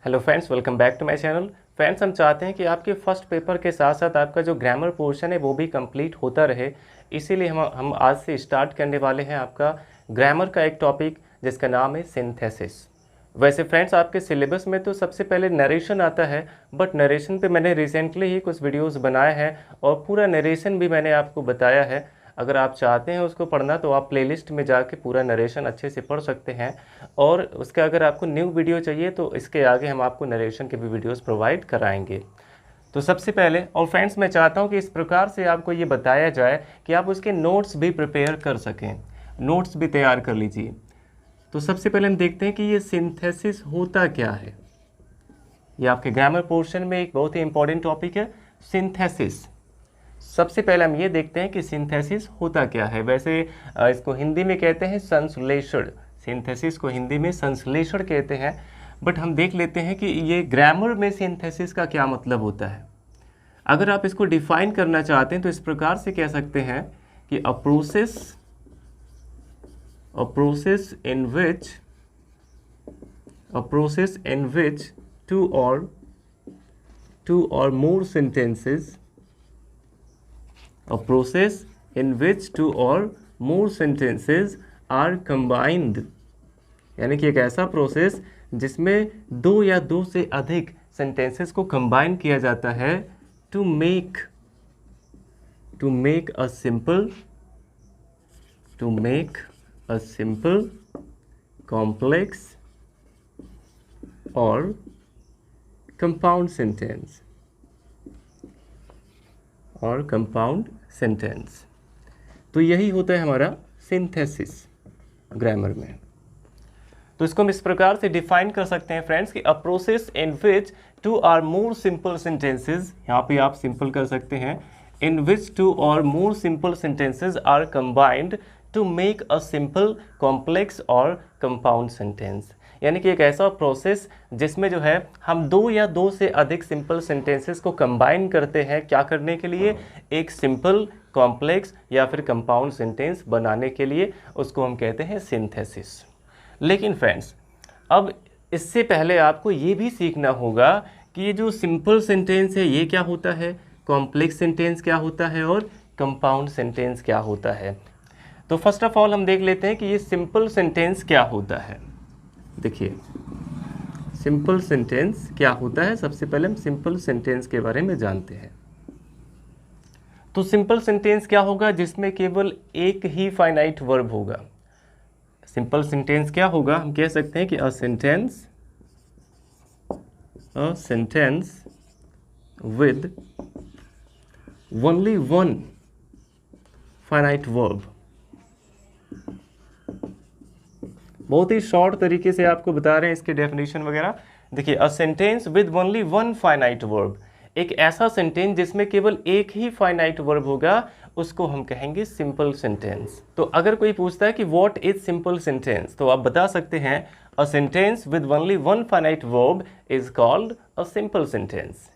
Hello friends, welcome back to my channel. Friends, हम चाहते हैं कि आपके फर्स्ट पेपर के साथ साथ आपका जो ग्रामर पोर्शन है वो भी कंप्लीट होता रहे। इसीलिए हम आज से स्टार्ट करने वाले हैं आपका ग्रामर का एक टॉपिक जिसका नाम है सिंथेसिस। वैसे फ्रेंड्स, आपके सिलेबस में तो सबसे पहले नरेशन आता है, बट नरेशन पे मैंने रिसेंटली ही कुछ वीडियोस बनाए हैं और पूरा नरेशन भी मैंने आपको बताया है। अगर आप चाहते हैं उसको पढ़ना तो आप प्लेलिस्ट में जाके पूरा नरेशन अच्छे से पढ़ सकते हैं। और उसका अगर आपको न्यू वीडियो चाहिए तो इसके आगे हम आपको नरेशन के भी वीडियोस प्रोवाइड कराएंगे। तो सबसे पहले और फ्रेंड्स, मैं चाहता हूं कि इस प्रकार से आपको ये बताया जाए कि आप उसके नोट्स भी प्रिपेयर कर सकें, नोट्स भी तैयार कर लीजिए। तो सबसे पहले हम देखते हैं कि ये सिंथेसिस होता क्या है। ये आपके ग्रामर पोर्शन में एक बहुत ही इंपॉर्टेंट टॉपिक है, सिंथेसिस। सबसे पहले हम ये देखते हैं कि सिंथेसिस होता क्या है। वैसे इसको हिंदी में कहते हैं संश्लेषण, सिंथेसिस को हिंदी में संश्लेषण कहते हैं। बट हम देख लेते हैं कि ये ग्रामर में सिंथेसिस का क्या मतलब होता है। अगर आप इसको डिफाइन करना चाहते हैं तो इस प्रकार से कह सकते हैं कि a process in which two or more sentences a process in which two or more sentences are combined, यानी कि एक ऐसा प्रोसेस जिसमें दो या दो से अधिक सेंटेंसेस को कंबाइन किया जाता है to make a simple complex और कंपाउंड सेंटेंस। तो यही होता है हमारा सिंथेसिस ग्रामर में। तो इसको हम इस प्रकार से डिफाइन कर सकते हैं फ्रेंड्स कि a process in which two or more simple sentences, यहाँ पे आप सिंपल कर सकते हैं, इन which two or more simple sentences are combined to make a simple complex और कंपाउंड सेंटेंस। यानी कि एक ऐसा प्रोसेस जिसमें जो है हम दो या दो से अधिक सिंपल सेंटेंसेस को कंबाइन करते हैं, क्या करने के लिए, एक सिंपल कॉम्प्लेक्स या फिर कंपाउंड सेंटेंस बनाने के लिए। उसको हम कहते हैं सिंथेसिस। लेकिन फ्रेंड्स, अब इससे पहले आपको ये भी सीखना होगा कि ये जो सिंपल सेंटेंस है ये क्या होता है, कॉम्प्लेक्स सेंटेंस क्या होता है और कंपाउंड सेंटेंस क्या होता है। तो फर्स्ट ऑफ ऑल हम देख लेते हैं कि ये सिंपल सेंटेंस क्या होता है। देखिए, सिंपल सेंटेंस क्या होता है। सबसे पहले हम सिंपल सेंटेंस के बारे में जानते हैं। तो सिंपल सेंटेंस क्या होगा, जिसमें केवल एक ही फाइनाइट वर्ब होगा। सिंपल सेंटेंस क्या होगा, हम कह सकते हैं कि a sentence with only one finite verb. बहुत ही शॉर्ट तरीके से आपको बता रहे हैं इसके डेफिनेशन वगैरह। देखिए, a sentence with only one finite verb, एक ऐसा सेंटेंस जिसमें केवल एक ही फाइनाइट वर्ब होगा, उसको हम कहेंगे सिंपल सेंटेंस। तो अगर कोई पूछता है कि व्हाट इज सिंपल सेंटेंस, तो आप बता सकते हैं a sentence with only one finite verb is called a simple sentence.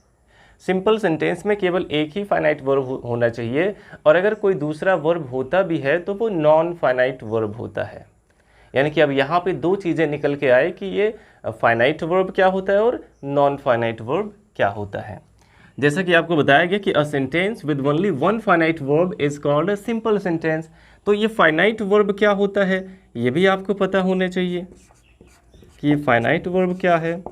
Simple sentence में केवल एक ही फाइनाइट वर्ब होना चाहिए, और अगर कोई दूसरा वर्ब होता भी है तो वो नॉन फाइनाइट वर्ब होता है। यानी कि अब यहाँ पे दो चीज़ें निकल के आए कि ये फाइनाइट वर्ब क्या होता है और नॉन फाइनाइट वर्ब क्या होता है। जैसा कि आपको बताया गया कि a sentence with only one finite verb is called a simple sentence. तो ये फाइनाइट वर्ब क्या होता है ये भी आपको पता होना चाहिए कि ये फाइनाइट वर्ब क्या है।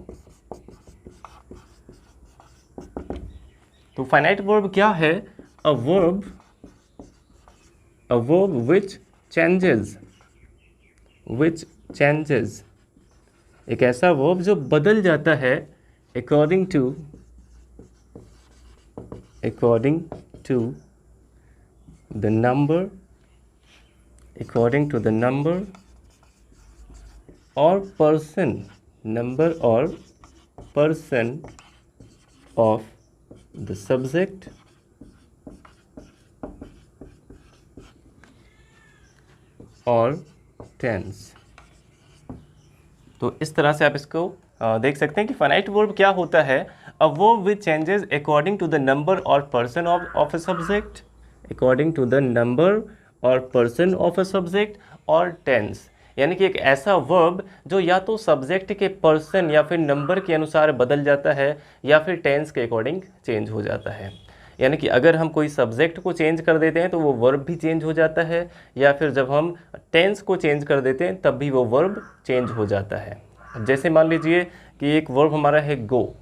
तो फाइनाइट वर्ब क्या है, अ वर्ब विच चेंजेस, एक ऐसा वर्ब जो बदल जाता है अकॉर्डिंग टू द नंबर और पर्सन ऑफ द सब्जेक्ट और टेंस। तो इस तरह से आप इसको देख सकते हैं कि फाइनाइट वर्ब क्या होता है, a verb which changes according to the number और पर्सन ऑफ अ सब्जेक्ट और टेंस। यानी कि एक ऐसा वर्ब जो या तो सब्जेक्ट के पर्सन या फिर नंबर के अनुसार बदल जाता है या फिर टेंस के अकॉर्डिंग चेंज हो जाता है। यानी कि अगर हम कोई सब्जेक्ट को चेंज कर देते हैं तो वो वर्ब भी चेंज हो जाता है, या फिर जब हम टेंस को चेंज कर देते हैं तब भी वो वर्ब चेंज हो जाता है। अब जैसे मान लीजिए कि एक वर्ब हमारा है गो,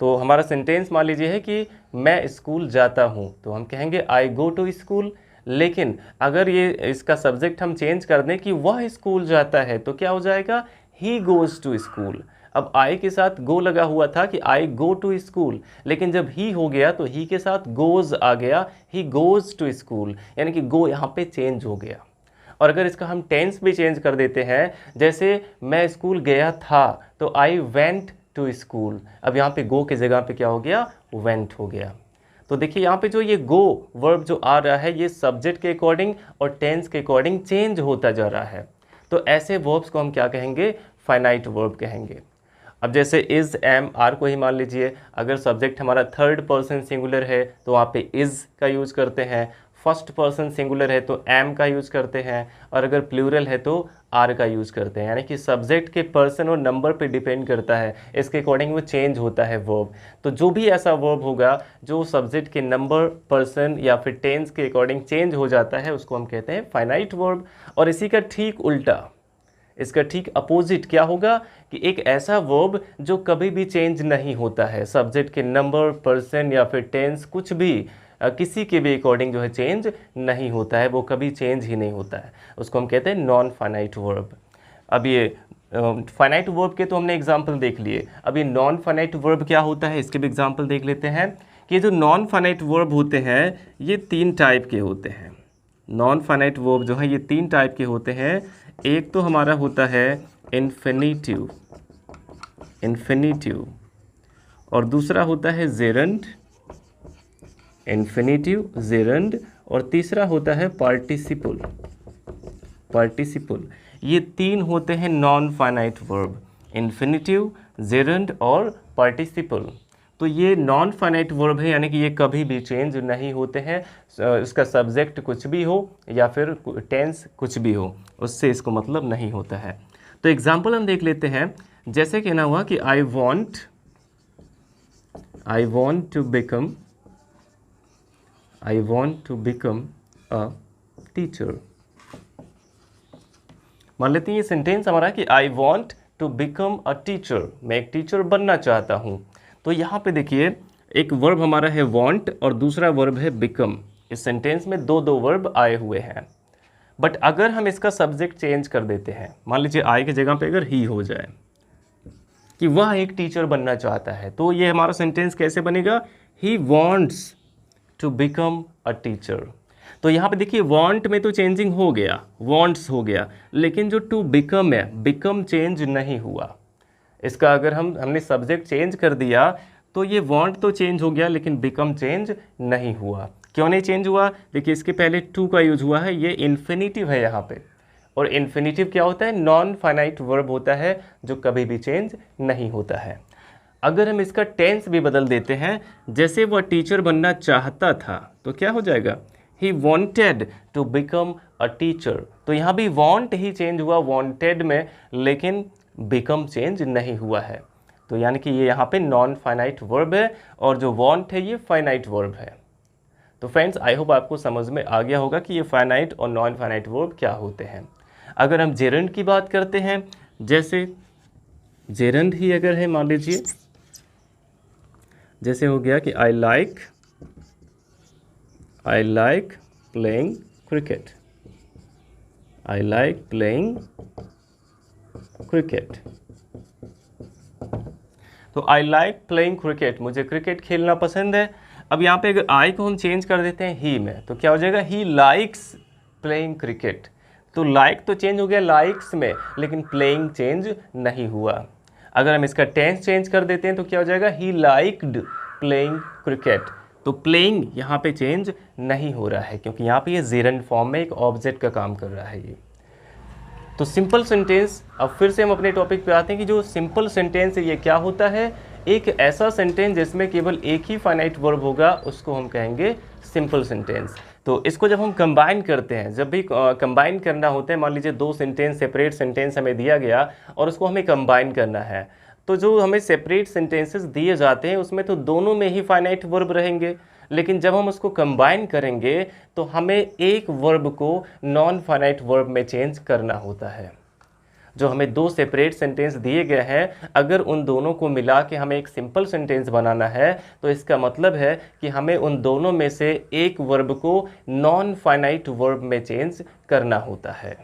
तो हमारा सेंटेंस मान लीजिए है कि मैं स्कूल जाता हूँ, तो हम कहेंगे आई गो टू स्कूल। लेकिन अगर ये इसका सब्जेक्ट हम चेंज कर दें कि वह स्कूल जाता है, तो क्या हो जाएगा, ही गोज़ टू स्कूल। अब आई के साथ गो लगा हुआ था कि आई गो टू स्कूल, लेकिन जब ही हो गया तो ही के साथ गोज़ आ गया, ही गोज़ टू स्कूल, यानी कि गो यहाँ पे चेंज हो गया। और अगर इसका हम टेंस भी चेंज कर देते हैं, जैसे मैं स्कूल गया था, तो आई वेंट टू स्कूल, अब यहाँ पे गो की जगह पे क्या हो गया, वेंट हो गया। तो देखिए यहाँ पे जो ये गो वर्ब जो आ रहा है, ये सब्जेक्ट के अकॉर्डिंग और टेंस के अकॉर्डिंग चेंज होता जा रहा है। तो ऐसे वर्ब्स को हम क्या कहेंगे, फाइनाइट वर्ब कहेंगे। अब जैसे इज़, एम, आर को ही मान लीजिए, अगर सब्जेक्ट हमारा थर्ड पर्सन सिंगुलर है तो वहाँ पे इज़ का यूज़ करते हैं, फर्स्ट पर्सन सिंगुलर है तो एम का यूज़ करते हैं, और अगर प्लूरल है तो आर का यूज़ करते हैं। यानी कि सब्जेक्ट के पर्सन और नंबर पे डिपेंड करता है, इसके अकॉर्डिंग वो चेंज होता है वर्ब। तो जो भी ऐसा वर्ब होगा जो सब्जेक्ट के नंबर, पर्सन या फिर टेंस के अकॉर्डिंग चेंज हो जाता है, उसको हम कहते हैं फाइनाइट वर्ब। और इसी का ठीक उल्टा, इसका ठीक अपोजिट क्या होगा कि एक ऐसा वर्ब जो कभी भी चेंज नहीं होता है, सब्जेक्ट के नंबर, पर्सन या फिर टेंस कुछ भी किसी के भी अकॉर्डिंग जो है चेंज नहीं होता है, वो कभी चेंज ही नहीं होता है, उसको हम कहते हैं नॉन फाइनाइट वर्ब। अब ये फाइनाइट वर्ब के तो हमने एग्जांपल देख लिए, अब ये नॉन फाइनाइट वर्ब क्या होता है इसके भी एग्जांपल देख लेते हैं। कि जो नॉन फाइनाइट वर्ब होते हैं ये 3 टाइप के होते हैं। नॉन फाइनाइट वर्ब जो है ये 3 टाइप के होते हैं। एक तो हमारा होता है इन्फिनिटिव, और दूसरा होता है जेरंड, इन्फिनिटिव, जेरंड, और तीसरा होता है पार्टिसिपल। ये 3 होते हैं non finite verb, infinitive, gerund और पार्टिसिपल। तो ये नॉन फाइनाइट वर्ब है, यानी कि ये कभी भी चेंज नहीं होते हैं, इसका सब्जेक्ट कुछ भी हो या फिर टेंस कुछ भी हो, उससे इसको मतलब नहीं होता है। तो एग्जाम्पल हम देख लेते हैं। जैसे कहना हुआ कि I want to become a teacher. मान लेते हैं ये सेंटेंस हमारा कि I want to become a teacher, मैं एक टीचर बनना चाहता हूँ। तो यहाँ पे देखिए एक वर्ब हमारा है वॉन्ट और दूसरा वर्ब है बिकम। इस सेंटेंस में दो वर्ब आए हुए हैं। बट अगर हम इसका सब्जेक्ट चेंज कर देते हैं, मान लीजिए आई की जगह पे अगर ही हो जाए कि वह एक टीचर बनना चाहता है, तो ये हमारा सेंटेंस कैसे बनेगा, he wants to become a teacher. तो यहाँ पे देखिए वॉन्ट में तो चेंजिंग हो गया, वॉन्ट्स हो गया, लेकिन जो टू बिकम है, बिकम चेंज नहीं हुआ। इसका अगर हमने सब्जेक्ट चेंज कर दिया तो ये वॉन्ट तो चेंज हो गया लेकिन बिकम चेंज नहीं हुआ। क्यों नहीं चेंज हुआ, देखिए इसके पहले टू का यूज हुआ है, ये इन्फिनिटिव है यहाँ पे, और इन्फिनिटिव क्या होता है, नॉन फाइनाइट वर्ब होता है जो कभी भी चेंज नहीं होता है। अगर हम इसका टेंस भी बदल देते हैं, जैसे वह टीचर बनना चाहता था, तो क्या हो जाएगा, he wanted to become a teacher. तो यहाँ भी वॉन्ट ही चेंज हुआ वॉन्टेड में, लेकिन बिकम चेंज नहीं हुआ है। तो यानी कि ये यहाँ पे नॉन फाइनाइट वर्ब है और जो वॉन्ट है ये फाइनाइट वर्ब है। तो फ्रेंड्स आई होप आपको समझ में आ गया होगा कि ये फाइनाइट और नॉन फाइनाइट वर्ब क्या होते हैं। अगर हम जेरंड की बात करते हैं, जैसे जेरंड ही अगर है, मान लीजिए जैसे हो गया कि I like playing cricket, I like playing cricket. तो आई लाइक प्लेइंग क्रिकेट, मुझे क्रिकेट खेलना पसंद है। अब यहाँ पे अगर आई को हम चेंज कर देते हैं ही में, तो क्या हो जाएगा, ही लाइक्स प्लेइंग क्रिकेट। तो लाइक तो चेंज हो गया लाइक्स में, लेकिन प्लेइंग चेंज नहीं हुआ। अगर हम इसका टेंस चेंज कर देते हैं तो क्या हो जाएगा, ही लाइक्ड प्लेइंग क्रिकेट। तो प्लेइंग यहाँ पे चेंज नहीं हो रहा है, क्योंकि यहाँ पे ये जेरंड फॉर्म में एक ऑब्जेक्ट का काम कर रहा है ये। तो सिंपल सेंटेंस, अब फिर से हम अपने टॉपिक पे आते हैं कि जो सिंपल सेंटेंस है ये क्या होता है, एक ऐसा सेंटेंस जिसमें केवल एक ही फाइनाइट वर्ब होगा उसको हम कहेंगे सिंपल सेंटेंस। तो इसको जब हम कंबाइन करते हैं, जब भी कंबाइन करना होता है, मान लीजिए दो सेंटेंस, सेपरेट सेंटेंस हमें दिया गया और उसको हमें कंबाइन करना है, तो जो हमें सेपरेट सेंटेंसेस दिए जाते हैं उसमें तो दोनों में ही फाइनाइट वर्ब रहेंगे, लेकिन जब हम उसको कंबाइन करेंगे तो हमें एक वर्ब को नॉन फाइनाइट वर्ब में चेंज करना होता है। जो हमें दो सेपरेट सेंटेंस दिए गए हैं, अगर उन दोनों को मिला के हमें एक सिंपल सेंटेंस बनाना है तो इसका मतलब है कि हमें उन दोनों में से एक वर्ब को नॉन फाइनाइट वर्ब में चेंज करना होता है।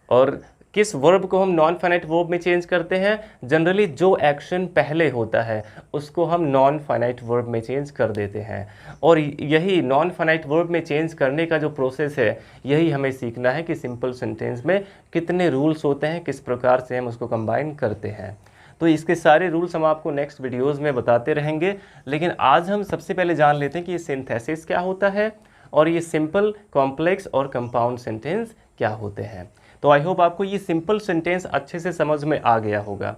और किस वर्ब को हम नॉन फाइनाइट वर्ब में चेंज करते हैं? जनरली जो एक्शन पहले होता है उसको हम नॉन फाइनाइट वर्ब में चेंज कर देते हैं। और यही नॉन फाइनाइट वर्ब में चेंज करने का जो प्रोसेस है, यही हमें सीखना है कि सिंपल सेंटेंस में कितने रूल्स होते हैं, किस प्रकार से हम उसको कंबाइन करते हैं। तो इसके सारे रूल्स हम आपको नेक्स्ट वीडियोज़ में बताते रहेंगे, लेकिन आज हम सबसे पहले जान लेते हैं कि ये सिंथेसिस क्या होता है और ये सिंपल, कॉम्प्लेक्स और कंपाउंड सेंटेंस क्या होते हैं। तो आई होप आपको ये सिंपल सेंटेंस अच्छे से समझ में आ गया होगा।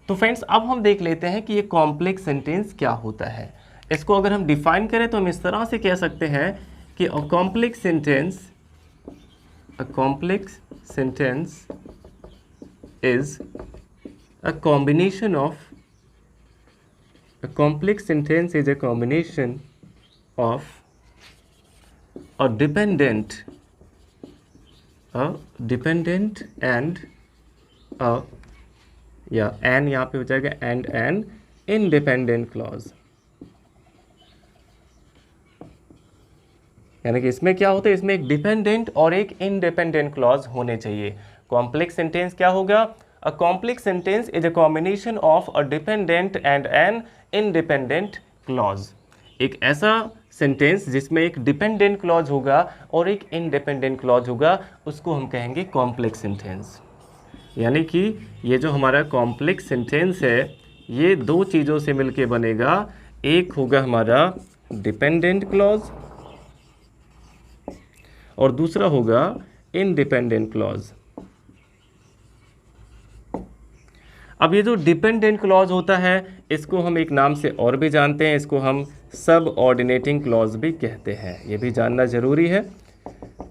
तो फ्रेंड्स, अब हम देख लेते हैं कि ये कॉम्प्लेक्स सेंटेंस क्या होता है। इसको अगर हम डिफाइन करें तो हम इस तरह से कह सकते हैं कि a complex sentence is a combination of a dependent and and यहाँ पे हो जाएगा and an independent clause। यानी कि इसमें क्या होता है, इसमें एक डिपेंडेंट और एक इंडिपेंडेंट क्लॉज होने चाहिए। कॉम्प्लेक्स सेंटेंस क्या होगा? A complex sentence is a combination of a dependent and an independent clause. एक ऐसा सेंटेंस जिसमें एक डिपेंडेंट क्लॉज होगा और एक इंडिपेंडेंट क्लॉज होगा, उसको हम कहेंगे कॉम्प्लेक्स सेंटेंस। यानी कि ये जो हमारा कॉम्प्लेक्स सेंटेंस है, ये दो चीज़ों से मिलके बनेगा। एक होगा हमारा डिपेंडेंट क्लॉज और दूसरा होगा इंडिपेंडेंट क्लॉज। अब ये जो डिपेंडेंट क्लॉज होता है, इसको हम एक नाम से और भी जानते हैं, इसको हम सब ऑर्डिनेटिंग क्लॉज भी कहते हैं। ये भी जानना ज़रूरी है।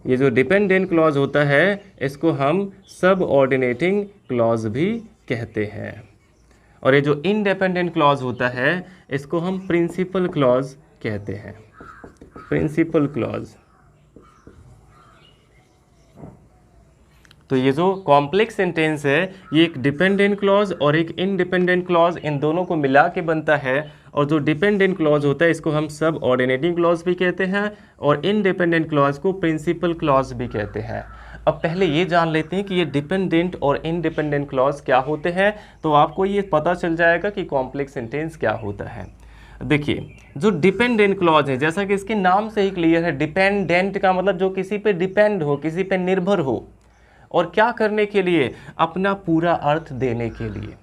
ये जो डिपेंडेंट क्लॉज होता है, इसको हम सब ऑर्डिनेटिंग क्लॉज भी कहते हैं। और ये जो इंडिपेंडेंट क्लॉज होता है, इसको हम प्रिंसिपल क्लॉज कहते हैं। Principal clause. तो ये जो कॉम्प्लेक्स सेंटेंस है, ये एक डिपेंडेंट क्लॉज और एक इंडिपेंडेंट क्लॉज, इन दोनों को मिला के बनता है। और जो डिपेंडेंट क्लॉज होता है, इसको हम सब ऑर्डिनेटिंग क्लॉज भी कहते हैं और इंडिपेंडेंट क्लॉज को प्रिंसिपल क्लॉज भी कहते हैं। अब पहले ये जान लेते हैं कि ये डिपेंडेंट और इंडिपेंडेंट क्लॉज क्या होते हैं, तो आपको ये पता चल जाएगा कि कॉम्प्लेक्स सेंटेंस क्या होता है। देखिए, जो डिपेंडेंट क्लॉज है, जैसा कि इसके नाम से ही क्लियर है, डिपेंडेंट का मतलब जो किसी पे डिपेंड हो, किसी पे निर्भर हो। और क्या करने के लिए? अपना पूरा अर्थ देने के लिए।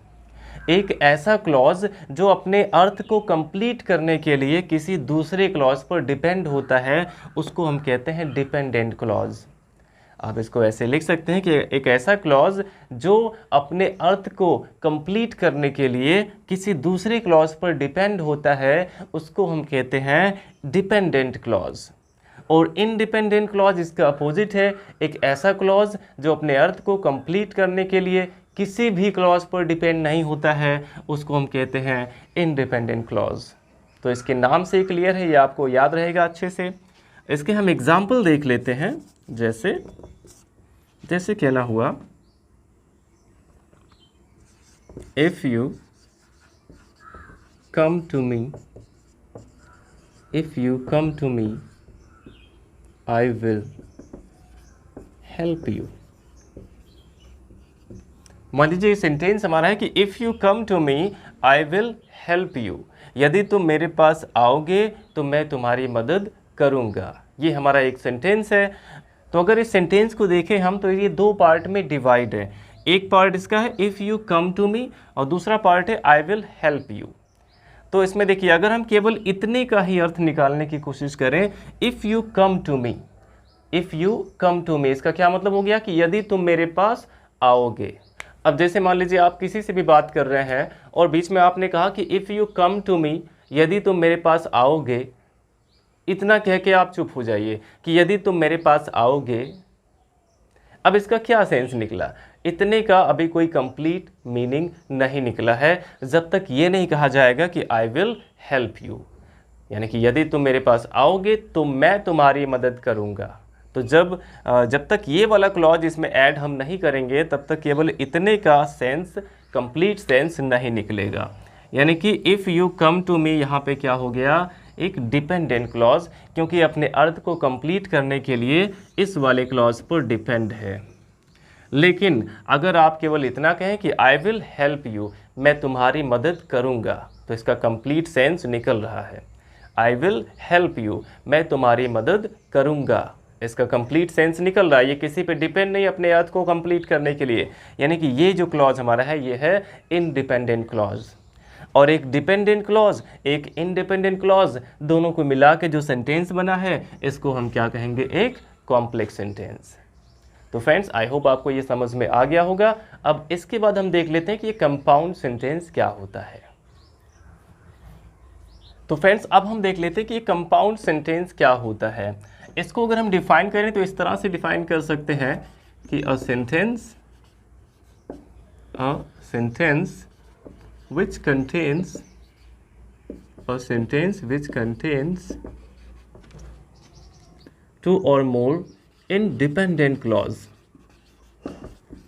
एक ऐसा क्लॉज जो अपने अर्थ को कंप्लीट करने के लिए किसी दूसरे क्लॉज पर डिपेंड होता है, उसको हम कहते हैं डिपेंडेंट क्लॉज। आप इसको ऐसे लिख सकते हैं कि एक ऐसा क्लॉज जो अपने अर्थ को कंप्लीट करने के लिए किसी दूसरे क्लॉज पर डिपेंड होता है, उसको हम कहते हैं डिपेंडेंट क्लॉज। और इंडिपेंडेंट क्लॉज इसका अपोजिट है, एक ऐसा क्लॉज जो अपने अर्थ को कंप्लीट करने के लिए किसी भी क्लॉज पर डिपेंड नहीं होता है, उसको हम कहते हैं इंडिपेंडेंट क्लॉज। तो इसके नाम से क्लियर है, ये आपको याद रहेगा अच्छे से। इसके हम एग्जाम्पल देख लेते हैं। जैसे कहना हुआ, if you come to me I will help you। मान लीजिए सेंटेंस हमारा है कि if you come to me I will help you. यदि तुम मेरे पास आओगे तो मैं तुम्हारी मदद करूँगा। ये हमारा एक सेंटेंस है। तो अगर इस सेंटेंस को देखें हम, तो ये दो पार्ट में डिवाइड है। एक पार्ट इसका है if you come to me और दूसरा पार्ट है आई विल हेल्प यू। तो इसमें देखिए, अगर हम केवल इतने का ही अर्थ निकालने की कोशिश करें, if you come to me, इसका क्या मतलब हो गया कि यदि तुम मेरे पास आओगे। अब जैसे मान लीजिए आप किसी से भी बात कर रहे हैं और बीच में आपने कहा कि if you come to me, यदि तुम मेरे पास आओगे। इतना कह के आप चुप हो जाइए कि यदि तुम मेरे पास आओगे। अब इसका क्या सेंस निकला? इतने का अभी कोई कंप्लीट मीनिंग नहीं निकला है जब तक ये नहीं कहा जाएगा कि आई विल हेल्प यू, यानी कि यदि तुम मेरे पास आओगे तो मैं तुम्हारी मदद करूँगा। तो जब तक ये वाला क्लॉज इसमें ऐड हम नहीं करेंगे तब तक केवल इतने का सेंस, कंप्लीट सेंस नहीं निकलेगा। यानी कि if you come to me यहाँ पे क्या हो गया? एक डिपेंडेंट क्लॉज, क्योंकि अपने अर्थ को कंप्लीट करने के लिए इस वाले क्लॉज पर डिपेंड है। लेकिन अगर आप केवल इतना कहें कि आई विल हेल्प यू, मैं तुम्हारी मदद करूँगा, तो इसका कंप्लीट सेंस निकल रहा है। आई विल हेल्प यू, मैं तुम्हारी मदद करूँगा, इसका कंप्लीट सेंस निकल रहा है। ये किसी पे डिपेंड नहीं अपने अर्थ को कंप्लीट करने के लिए। यानी कि ये जो क्लॉज हमारा है ये है इंडिपेंडेंट क्लॉज। और एक डिपेंडेंट क्लॉज, एक इंडिपेंडेंट क्लॉज, दोनों को मिला के जो सेंटेंस बना है इसको हम क्या कहेंगे? एक कॉम्प्लेक्स सेंटेंस। तो फ्रेंड्स, आई होप आपको ये समझ में आ गया होगा। अब इसके बाद हम देख लेते हैं कि ये कंपाउंड सेंटेंस क्या होता है। तो फ्रेंड्स, अब हम देख लेते हैं कि ये कंपाउंड सेंटेंस क्या होता है। इसको अगर हम डिफाइन करें तो इस तरह से डिफाइन कर सकते हैं कि a sentence which contains two or more independent clause,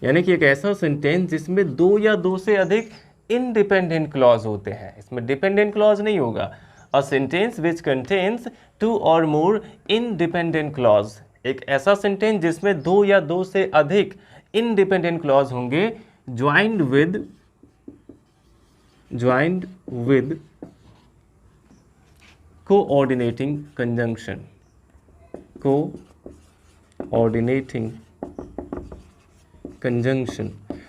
यानी कि एक ऐसा सेंटेंस जिसमें दो या दो से अधिक इंडिपेंडेंट क्लॉज होते हैं। इसमें डिपेंडेंट क्लॉज नहीं होगा। A sentence which contains two or more independent clause, एक ऐसा सेंटेंस जिसमें दो या दो से अधिक इंडिपेंडेंट क्लॉज होंगे, ज्वाइंड विद कोऑर्डिनेटिंग कंजंक्शन।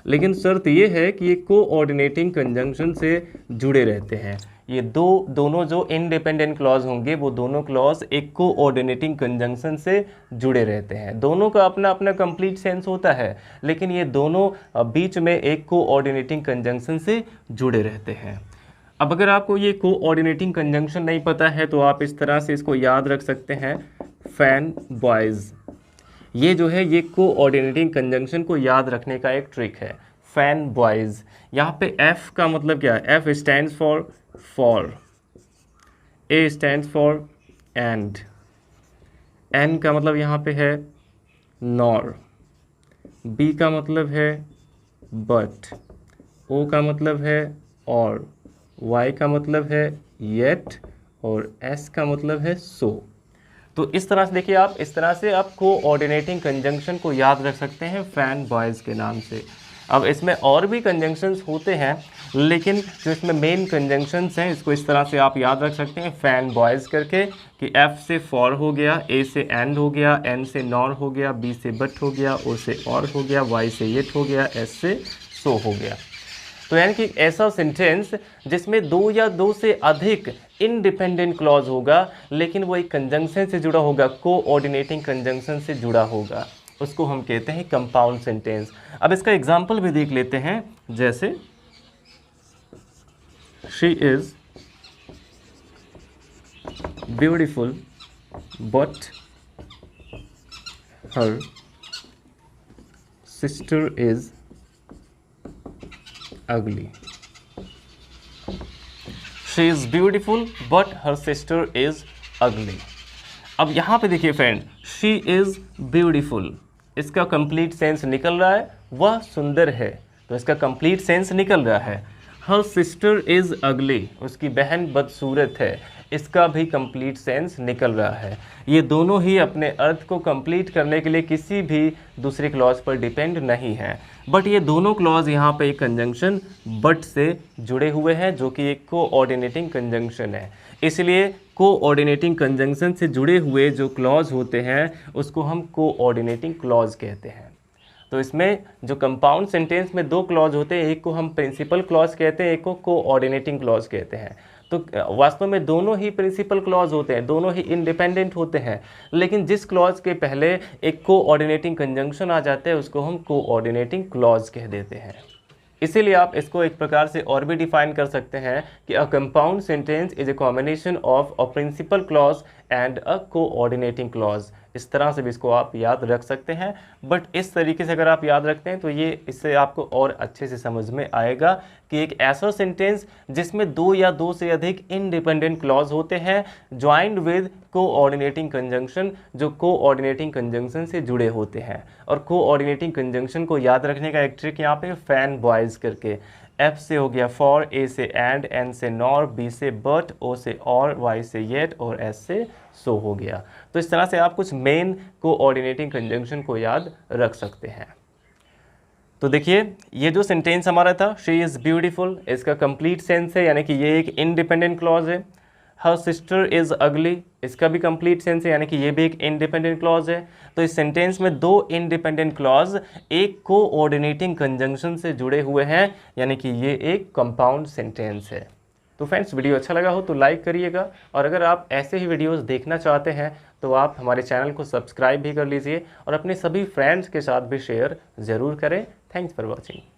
लेकिन शर्त ये है कि ये कोऑर्डिनेटिंग कंजंक्शन से जुड़े रहते हैं। ये दोनों जो इंडिपेंडेंट क्लॉज होंगे वो दोनों क्लॉज एक कोऑर्डिनेटिंग कंजंक्शन से जुड़े रहते हैं। दोनों का अपना अपना कंप्लीट सेंस होता है, लेकिन ये दोनों बीच में एक कोऑर्डिनेटिंग कंजंक्शन से जुड़े रहते हैं। अब अगर आपको ये कोऑर्डिनेटिंग कंजंक्शन नहीं पता है तो आप इस तरह से इसको याद रख सकते हैं, फैन बॉयज़। ये जो है ये कोऑर्डिनेटिंग कंजंक्शन को याद रखने का एक ट्रिक है, फैन बॉयज़। यहाँ पे F का मतलब क्या है? F stands for, A stands for and, N का मतलब यहाँ पे है नॉर, B का मतलब है बट, O का मतलब है और, Y का मतलब है येट और S का मतलब है सो। तो इस तरह से देखिए आप, इस तरह से आप कोऑर्डिनेटिंग कंजंक्शन को याद रख सकते हैं फैन बॉयज़ के नाम से। अब इसमें और भी कंजंक्शंस होते हैं, लेकिन जो इसमें मेन कंजंक्शंस हैं इसको इस तरह से आप याद रख सकते हैं फैन बॉयज़ करके, कि F से फॉर हो गया, A से एंड हो गया, N से नॉर हो गया, B से बट हो गया, O से और हो गया, Y से येट हो गया, S से सो हो गया। तो यानी कि ऐसा सेंटेंस जिसमें दो या दो से अधिक इंडिपेंडेंट क्लॉज होगा, लेकिन वो एक कंजंक्शन से जुड़ा होगा, कोऑर्डिनेटिंग कंजंक्शन से जुड़ा होगा, उसको हम कहते हैं कंपाउंड सेंटेंस। अब इसका एग्जांपल भी देख लेते हैं, जैसे she is beautiful but her sister is ugly. She is beautiful but her sister is ugly. अब यहाँ पे देखिए फ्रेंड, she is beautiful, इसका कंप्लीट सेंस निकल रहा है, वह सुंदर है, तो इसका कंप्लीट सेंस निकल रहा है। her sister is ugly, उसकी बहन बदसूरत है, इसका भी कंप्लीट सेंस निकल रहा है। ये दोनों ही अपने अर्थ को कंप्लीट करने के लिए किसी भी दूसरे क्लॉज पर डिपेंड नहीं है, बट ये दोनों क्लॉज यहाँ पे एक कंजंक्शन बट से जुड़े हुए हैं, जो कि एक कोऑर्डिनेटिंग कंजंक्शन है। इसलिए कोऑर्डिनेटिंग कंजंक्शन से जुड़े हुए जो क्लॉज होते हैं उसको हम कोऑर्डिनेटिंग क्लॉज कहते हैं। तो इसमें जो कंपाउंड सेंटेंस में दो क्लॉज होते हैं, एक को हम प्रिंसिपल क्लॉज कहते हैं, एक को कोऑर्डिनेटिंग क्लॉज कहते हैं। तो वास्तव में दोनों ही प्रिंसिपल क्लॉज होते हैं, दोनों ही इंडिपेंडेंट होते हैं, लेकिन जिस क्लॉज के पहले एक कोऑर्डिनेटिंग कंजंक्शन आ जाता है उसको हम कोऑर्डिनेटिंग क्लॉज कह देते हैं। इसीलिए आप इसको एक प्रकार से और भी डिफाइन कर सकते हैं कि a compound sentence is a combination of a principal clause and a coordinating clause. इस तरह से भी इसको आप याद रख सकते हैं। बट इस तरीके से अगर आप याद रखते हैं तो ये इससे आपको और अच्छे से समझ में आएगा कि एक ऐसा सेंटेंस जिसमें दो या दो से अधिक इंडिपेंडेंट क्लॉज होते हैं ज्वाइंड विद कोऑर्डिनेटिंग कंजंक्शन, जो कोऑर्डिनेटिंग कंजंक्शन से जुड़े होते हैं। और कोऑर्डिनेटिंग कंजंक्शन को याद रखने का एक ट्रिक यहाँ पे फैन बॉयज करके, F से हो गया फॉर, A से एंड, N से नॉर, B से बट, O से और, Y से येट और S से सो हो गया। तो इस तरह से आप कुछ मेन कोऑर्डिनेटिंग कंजंक्शन को याद रख सकते हैं। तो देखिए ये जो सेंटेंस हमारा था शी इज़ ब्यूटीफुल, इसका कंप्लीट सेंस है यानी कि ये एक इंडिपेंडेंट क्लॉज है। हर सिस्टर इज़ अगली, इसका भी कंप्लीट सेंस है यानी कि ये भी एक इंडिपेंडेंट क्लॉज है। तो इस सेंटेंस में दो इंडिपेंडेंट क्लॉज एक कोऑर्डिनेटिंग कंजंक्शन से जुड़े हुए हैं यानी कि ये एक कंपाउंड सेंटेंस है। तो फ्रेंड्स वीडियो अच्छा लगा हो तो लाइक करिएगा, और अगर आप ऐसे ही वीडियोस देखना चाहते हैं तो आप हमारे चैनल को सब्सक्राइब भी कर लीजिए और अपने सभी फ्रेंड्स के साथ भी शेयर ज़रूर करें। Thanks for watching.